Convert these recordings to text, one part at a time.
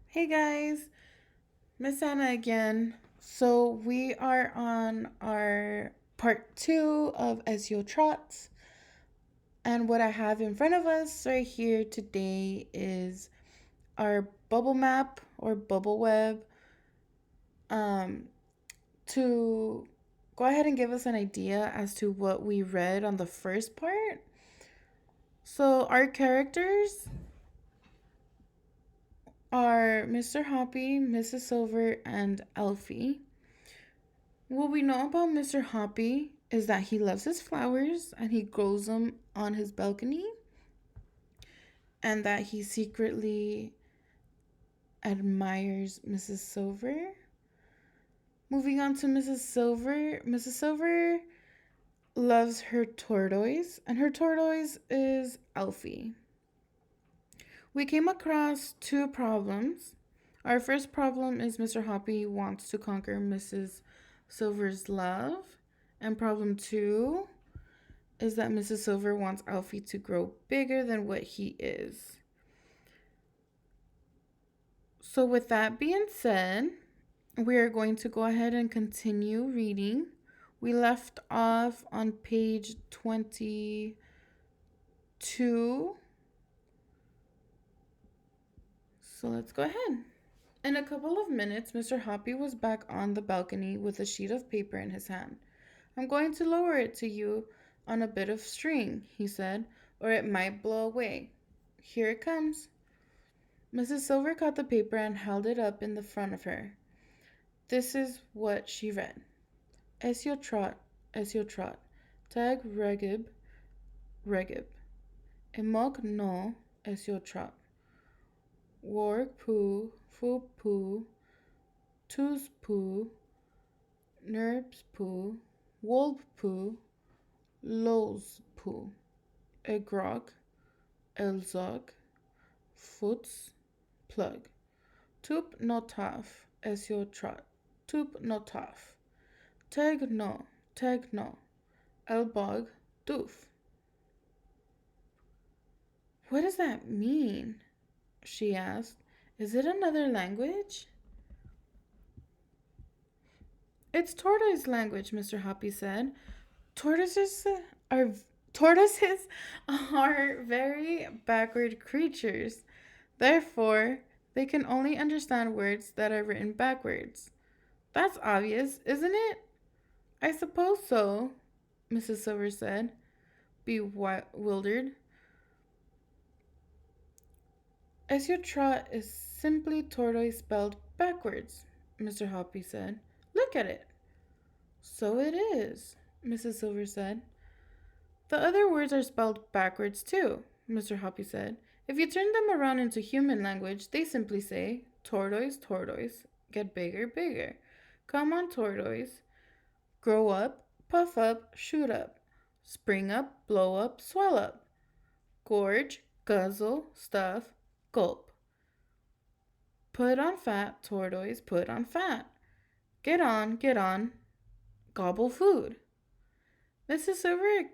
Hey guys, Miss Anna again. So we are on our part two of SEO Trots, and what I have in front of us right here today is our bubble map or bubble web um, to go ahead and give us an idea as to what we read on the first part. So our characters are Mr. Hoppy, Mrs. Silver, and Elfie. What we know about Mr. Hoppy is that he loves his flowers and he grows them on his balcony, and that he secretly admires Mrs. Silver. Moving on to Mrs. Silver. Mrs. Silver loves her tortoise, and her tortoise is Alfie. We came across two problems. Our first problem is Mr. Hoppy wants to conquer Mrs. Silver's love, and problem two is that Mrs. Silver wants Alfie to grow bigger than what he is. So, with that being said, we are going to go ahead and continue reading. We left off on page 22. So, let's go ahead. In a couple of minutes, Mr. Hoppy was back on the balcony with a sheet of paper in his hand. I'm going to lower it to you on a bit of string, he said, or it might blow away. Here it comes. Mrs. Silver caught the paper and held it up in the front of her. This is what she read. Esio trot, tag regib, regib. Emok no esio trot. Warg poo, fu poo, tuz poo, nerbs poo, wolb poo, loz poo. Egrog, elzog, foots, plug. Tup notaf, esio trot. Tup notaf. Teg no, elbog, doof. What does that mean? She asked. Is it another language? It's tortoise language, Mr. Hoppy said. Tortoises are tortoises are very backward creatures. Therefore, they can only understand words that are written backwards. That's obvious, isn't it? I suppose so, Mrs. Silver said, bewildered. As your trot is simply tortoise spelled backwards, Mr. Hoppy said. Look at it. So it is, Mrs. Silver said. The other words are spelled backwards too, Mr. Hoppy said. If you turn them around into human language, they simply say, tortoise, tortoise, get bigger, bigger. Come on, tortoise. Grow up, puff up, shoot up. Spring up, blow up, swell up. Gorge, guzzle, stuff, gulp. Put on fat, tortoise, put on fat. Get on, gobble food. Mrs. Silver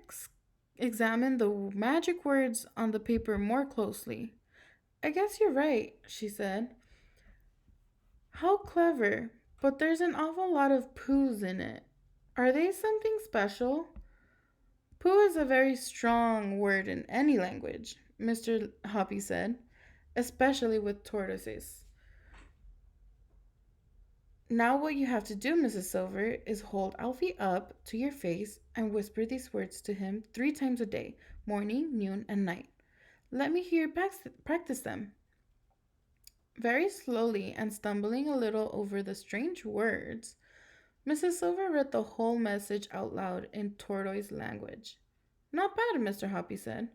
examined the magic words on the paper more closely. I guess you're right, she said. How clever, but there's an awful lot of poos in it. Are they something special? Poo is a very strong word in any language, Mr. Hoppy said, especially with tortoises. Now, what you have to do, Mrs. Silver, is hold Alfie up to your face and whisper these words to him 3 times a day, morning, noon, and night. Let me hear you practice them. Very slowly and stumbling a little over the strange words, Mrs. Silver read the whole message out loud in tortoise language. Not bad, Mr. Hoppy said,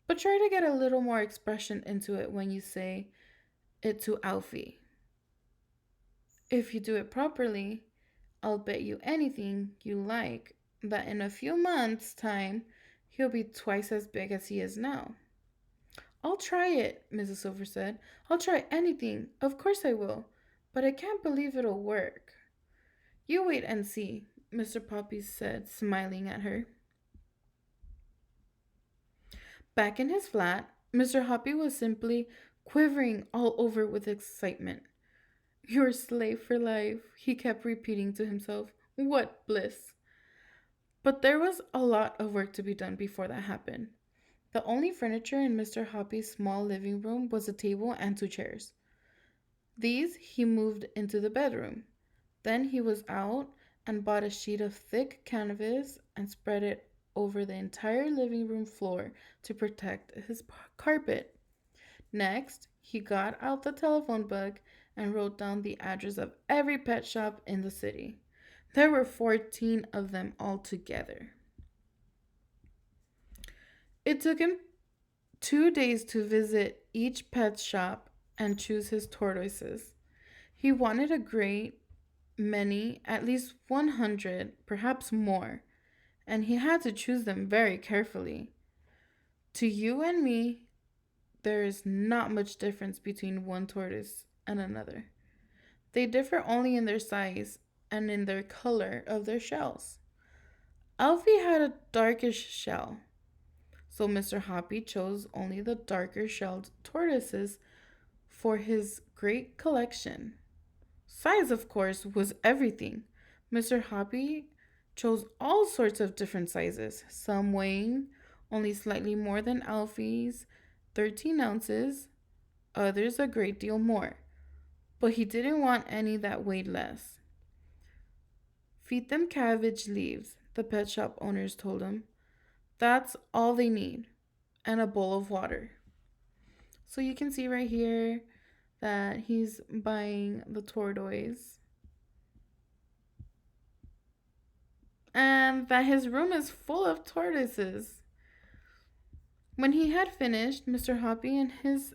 but try to get a little more expression into it when you say it to Alfie. If you do it properly, I'll bet you anything you like that in a few months' time he'll be twice as big as he is now. I'll try it, Mrs. Silver said. I'll try anything. Of course I will. But I can't believe it'll work. You wait and see, Mr. Poppy said, smiling at her. Back in his flat, Mr. Hoppy was simply quivering all over with excitement. Your slave for life, he kept repeating to himself. What bliss! But there was a lot of work to be done before that happened. The only furniture in Mr. Hoppy's small living room was a table and two chairs. These he moved into the bedroom. Then he was out and bought a sheet of thick canvas and spread it over the entire living room floor to protect his carpet. Next, he got out the telephone book and wrote down the address of every pet shop in the city. There were 14 of them altogether. It took him 2 days to visit each pet shop and choose his tortoises. He wanted a great many, at least 100, perhaps more, and he had to choose them very carefully. To you and me, there is not much difference between one tortoise and another. They differ only in their size and in their color of their shells. Alfie had a darkish shell, so Mr. Hoppy chose only the darker shelled tortoises for his great collection. Size, of course, was everything. Mr. Hoppy chose all sorts of different sizes, some weighing only slightly more than Alfie's, 13 ounces, others a great deal more. But he didn't want any that weighed less. Feed them cabbage leaves, the pet shop owners told him. That's all they need, and a bowl of water. So you can see right here that he's buying the tortoise and that his room is full of tortoises. When he had finished, Mr. Hoppy, in his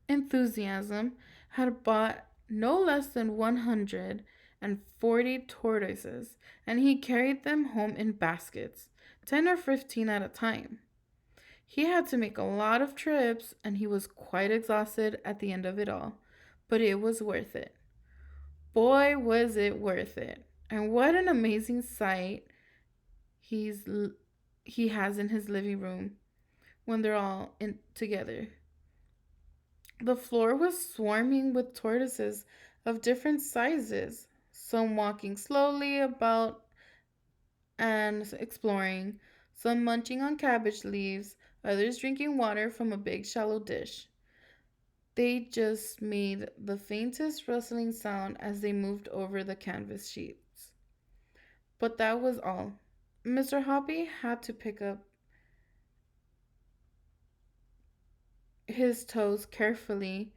enthusiasm, had bought no less than 140 tortoises, and he carried them home in baskets, 10 or 15 at a time. He had to make a lot of trips, and he was quite exhausted at the end of it all, but it was worth it. Boy, was it worth it. And what an amazing sight he's he has in his living room when they're all in together. The floor was swarming with tortoises of different sizes, some walking slowly about and exploring, some munching on cabbage leaves, others drinking water from a big shallow dish. They just made the faintest rustling sound as they moved over the canvas sheets. But that was all. Mr. Hoppy had to pick up his toes carefully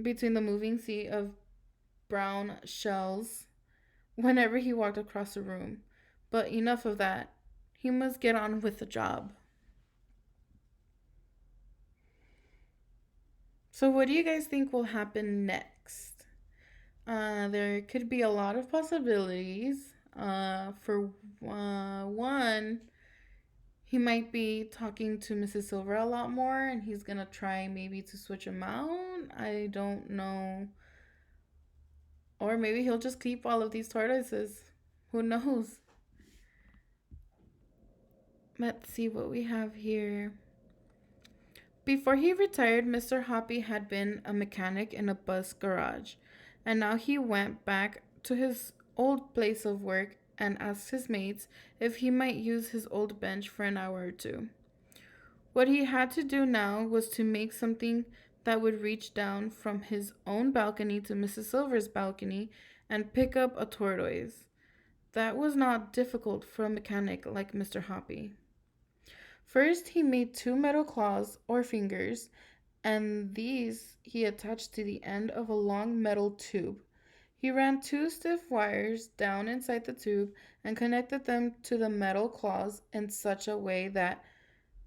between the moving sea of brown shells whenever he walked across the room. But enough of that. He must get on with the job. So, what do you guys think will happen next? There could be a lot of possibilities. For one, he might be talking to Mrs. Silver a lot more, and he's gonna try maybe to switch him out. I don't know. Or maybe he'll just keep all of these tortoises. Who knows? Let's see what we have here. Before he retired, Mr. Hoppy had been a mechanic in a bus garage, and now he went back to his old place of work and asked his mates if he might use his old bench for an hour or two. What he had to do now was to make something that would reach down from his own balcony to Mrs. Silver's balcony and pick up a tortoise. That was not difficult for a mechanic like Mr. Hoppy. First, he made two metal claws or fingers, and these he attached to the end of a long metal tube. He ran two stiff wires down inside the tube and connected them to the metal claws in such a way that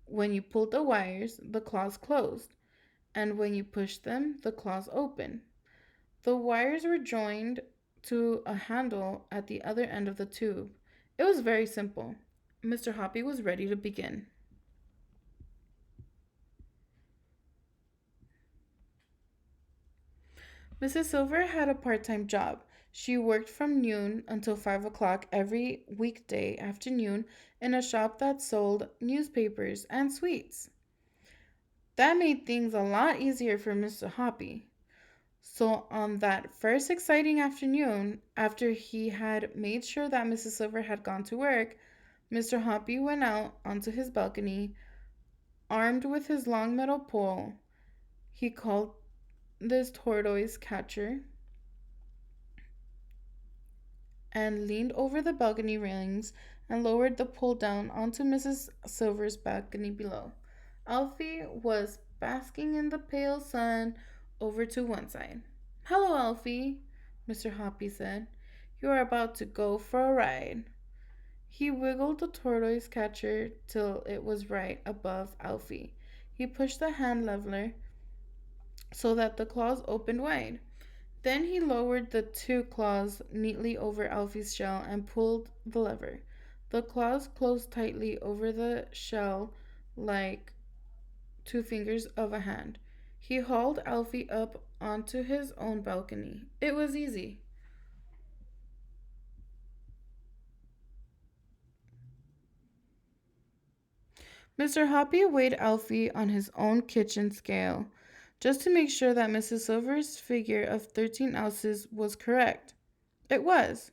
when you pulled the wires, the claws closed, and when you pushed them, the claws opened. The wires were joined to a handle at the other end of the tube. It was very simple. Mr. Hoppy was ready to begin. Mrs. Silver had a part time job. She worked from noon until 5 o'clock every weekday afternoon in a shop that sold newspapers and sweets. That made things a lot easier for Mr. Hoppy. So, on that first exciting afternoon, after he had made sure that Mrs. Silver had gone to work, Mr. Hoppy went out onto his balcony, armed with his long metal pole. He called this tortoise catcher and leaned over the balcony railings and lowered the pole down onto Mrs. Silver's balcony below. Alfie was basking in the pale sun over to one side. "Hello, Alfie," Mr. Hoppy said. "You are about to go for a ride." He wiggled the tortoise catcher till it was right above Alfie. He pushed the hand lever so that the claws opened wide. Then he lowered the two claws neatly over Alfie's shell and pulled the lever. The claws closed tightly over the shell like two fingers of a hand. He hauled Alfie up onto his own balcony. It was easy. Mr. Hoppy weighed Alfie on his own kitchen scale, just to make sure that Mrs. Silver's figure of 13 ounces was correct. It was.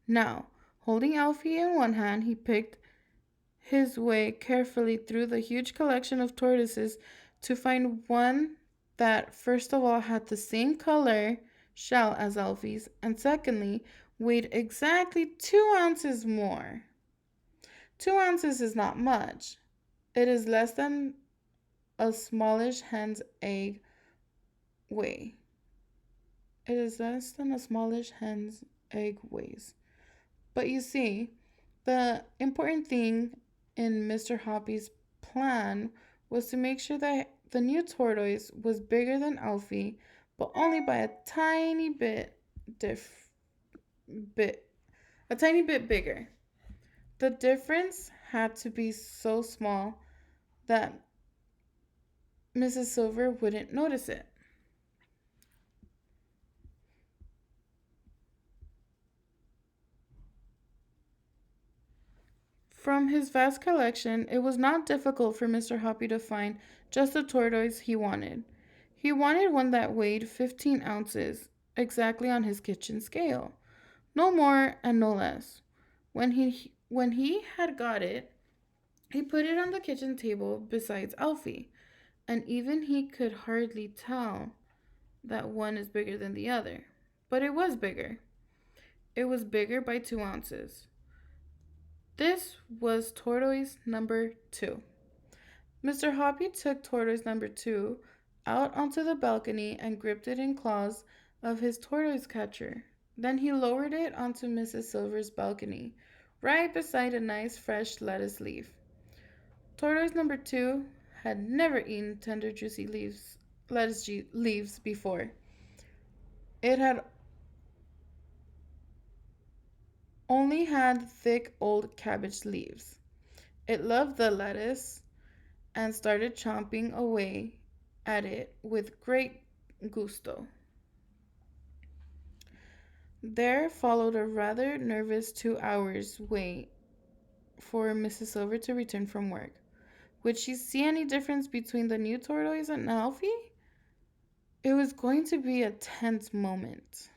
Now, holding Alfie in one hand, he picked his way carefully through the huge collection of tortoises to find one that, first of all, had the same color shell as Alfie's, and secondly, weighed exactly 2 ounces more. 2 ounces is not much. It is less than a smallish hen's egg weigh. It is less than a smallish hen's egg weighs. But you see, the important thing in Mr. Hoppy's plan was to make sure that the new tortoise was bigger than Alfie, but only by bit a tiny bit bigger. The difference had to be so small that Mrs. Silver wouldn't notice it. From his vast collection, it was not difficult for Mr. Hoppy to find just the tortoise he wanted. He wanted one that weighed 15 ounces, exactly on his kitchen scale. No more and no less. When he had got it, he put it on the kitchen table beside Alfie, and even he could hardly tell that one is bigger than the other. But it was bigger. It was bigger by 2 ounces. This was tortoise number 2. Mr. Hoppy took tortoise number 2 out onto the balcony and gripped it in claws of his tortoise catcher. Then he lowered it onto Mrs. Silver's balcony, right beside a nice fresh lettuce leaf. Tortoise number 2 had never eaten tender juicy lettuce leaves before. It had only had thick old cabbage leaves. It loved the lettuce and started chomping away at it with great gusto. There followed a rather nervous 2 hours wait for Mrs. Silver to return from work. Would she see any difference between the new tortoise and Alfie? It was going to be a tense moment.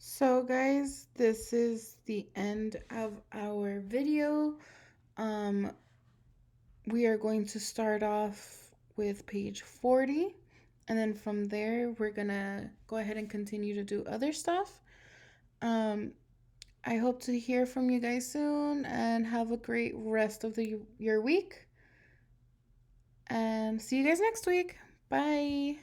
So, guys, this is the end of our video. Um, we are going to start off with page 40, and then from there, we're gonna go ahead and continue to do other stuff. I hope to hear from you guys soon, and have a great rest of your week. And see you guys next week. Bye.